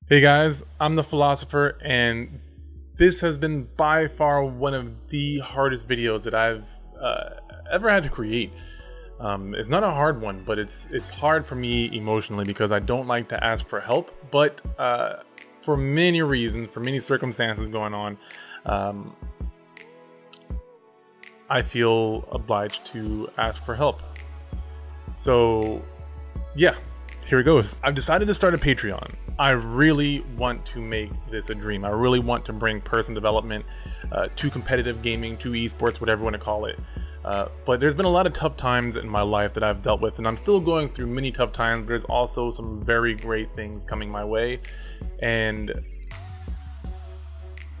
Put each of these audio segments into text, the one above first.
Hey guys, I'm the Philosopher, and this has been by far one of the hardest videos that I've ever had to create. It's not a hard one, but it's hard for me emotionally because I don't like to ask for help. But for many reasons, for many circumstances going on, I feel obliged to ask for help. So yeah, here it goes. I've decided to start a Patreon. I really want to make this a dream. I really want to bring personal development to competitive gaming, to esports, whatever you want to call it. But there's been a lot of tough times in my life that I've dealt with, and I'm still going through many tough times, but there's also some very great things coming my way. And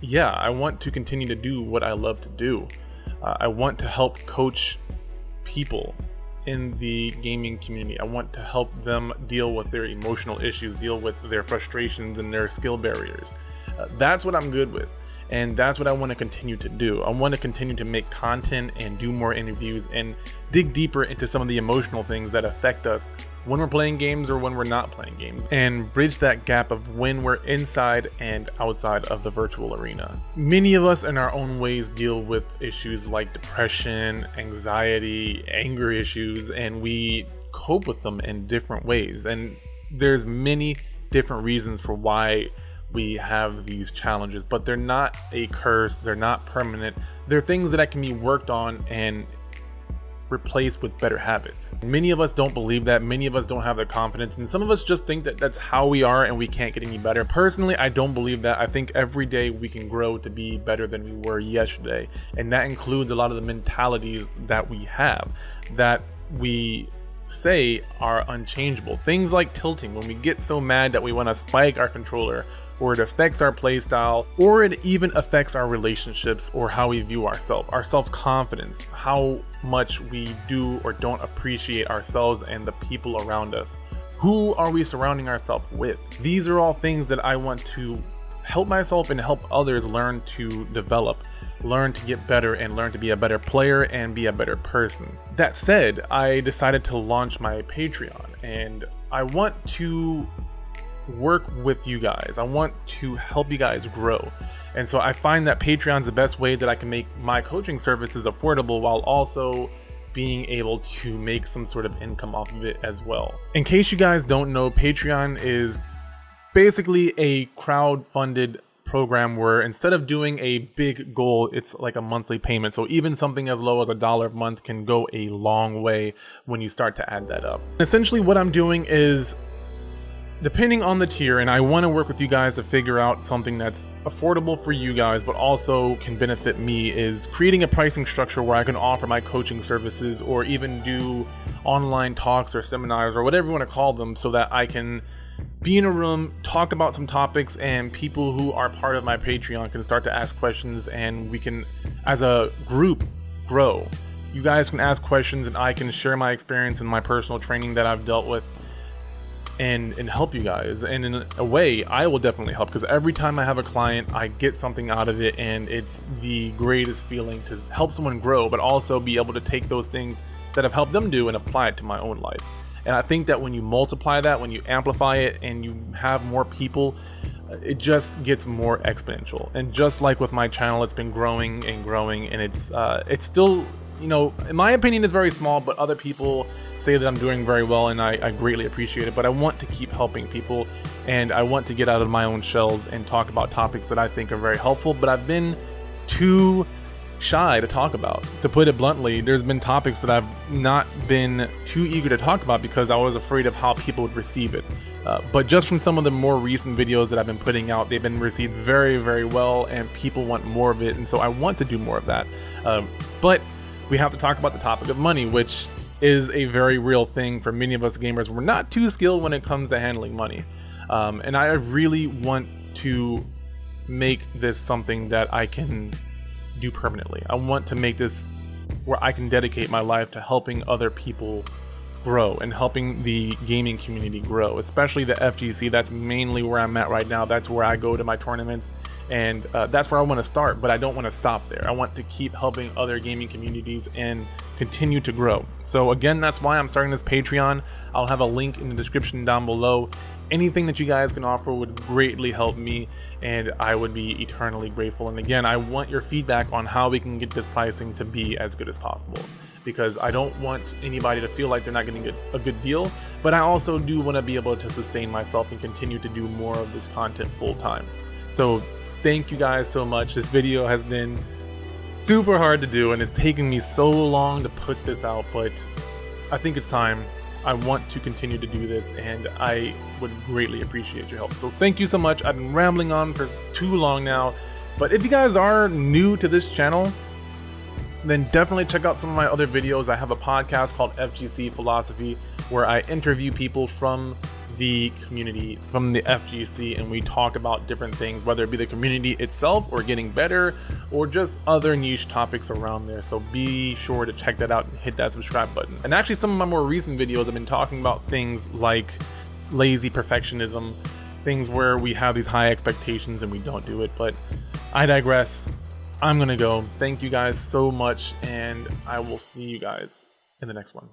yeah, I want to continue to do what I love to do. I want to help coach people in the gaming community. I want to help them deal with their emotional issues, deal with their frustrations and their skill barriers. That's what I'm good with, and that's what I want to continue to do. I want to continue to make content and do more interviews and dig deeper into some of the emotional things that affect us when we're playing games or when we're not playing games, and bridge that gap of when we're inside and outside of the virtual arena. Many of us in our own ways deal with issues like depression, anxiety, anger issues, and we cope with them in different ways. And there's many different reasons for why we have these challenges, but they're not a curse, they're not permanent. They're things that can be worked on and replaced with better habits. Many of us don't believe that. Many of us don't have the confidence, and some of us just think that that's how we are and we can't get any better. Personally, I don't believe that. I think every day we can grow to be better than we were yesterday, and that includes a lot of the mentalities that we have that we say are unchangeable. Things like tilting, when we get so mad that we want to spike our controller, or it affects our playstyle, or it even affects our relationships or how we view ourselves, our self-confidence, how much we do or don't appreciate ourselves and the people around us. Who are we surrounding ourselves with? These are all things that I want to help myself and help others learn to develop, learn to get better, and learn to be a better player and be a better person. That said, I decided to launch my Patreon, and I want to work with you guys. I want to help you guys grow. And so I find that Patreon is the best way that I can make my coaching services affordable while also being able to make some sort of income off of it as well. In case you guys don't know, Patreon is basically a crowd-funded program where instead of doing a big goal, it's like a monthly payment. So even something as low as $1 a month can go a long way when you start to add that up. Essentially what I'm doing is, depending on the tier, and I want to work with you guys to figure out something that's affordable for you guys but also can benefit me, is creating a pricing structure where I can offer my coaching services or even do online talks or seminars or whatever you want to call them, so that I can be in a room, talk about some topics, and people who are part of my Patreon can start to ask questions, and we can, as a group, grow. You guys can ask questions and I can share my experience and my personal training that I've dealt with and help you guys. And in a way, I will definitely help, because every time I have a client, I get something out of it, and it's the greatest feeling to help someone grow, but also be able to take those things that have helped them do and apply it to my own life. And I think that when you multiply that, when you amplify it, and you have more people, it just gets more exponential. And just like with my channel, it's been growing and growing, and it's still, you know, in my opinion, is very small, but other people say that I'm doing very well, and I greatly appreciate it. But I want to keep helping people, and I want to get out of my own shells and talk about topics that I think are very helpful, but I've been too shy to talk about. To put it bluntly, there's been topics that I've not been too eager to talk about because I was afraid of how people would receive it. But just from some of the more recent videos that I've been putting out, they've been received very, very well, and people want more of it, and so I want to do more of that. But we have to talk about the topic of money, which is a very real thing for many of us gamers. We're not too skilled when it comes to handling money. And I really want to make this something that I can do permanently. I want to make this where I can dedicate my life to helping other people grow and helping the gaming community grow, especially the FGC. That's mainly where I'm at right now. That's where I go to my tournaments, and that's where I want to start, but I don't want to stop there. I want to keep helping other gaming communities and continue to grow. So again, that's why I'm starting this Patreon. I'll have a link in the description down below, anything that you guys can offer would greatly help me, and I would be eternally grateful. And again, I want your feedback on how we can get this pricing to be as good as possible, because I don't want anybody to feel like they're not getting a good deal, but I also do want to be able to sustain myself and continue to do more of this content full time. So thank you guys so much. This video has been super hard to do, and it's taken me so long to put this out, but I think it's time. I want to continue to do this, and I would greatly appreciate your help. So thank you so much. I've been rambling on for too long now, but if you guys are new to this channel, then definitely check out some of my other videos. I have a podcast called FGC Philosophy, where I interview people from the community, from the FGC, and we talk about different things, whether it be the community itself or getting better or just other niche topics around there. So be sure to check that out and hit that subscribe button. And actually, some of my more recent videos have been talking about things like lazy perfectionism, things where we have these high expectations and we don't do it. But I digress. I'm gonna go. Thank you guys so much, and I will see you guys in the next one.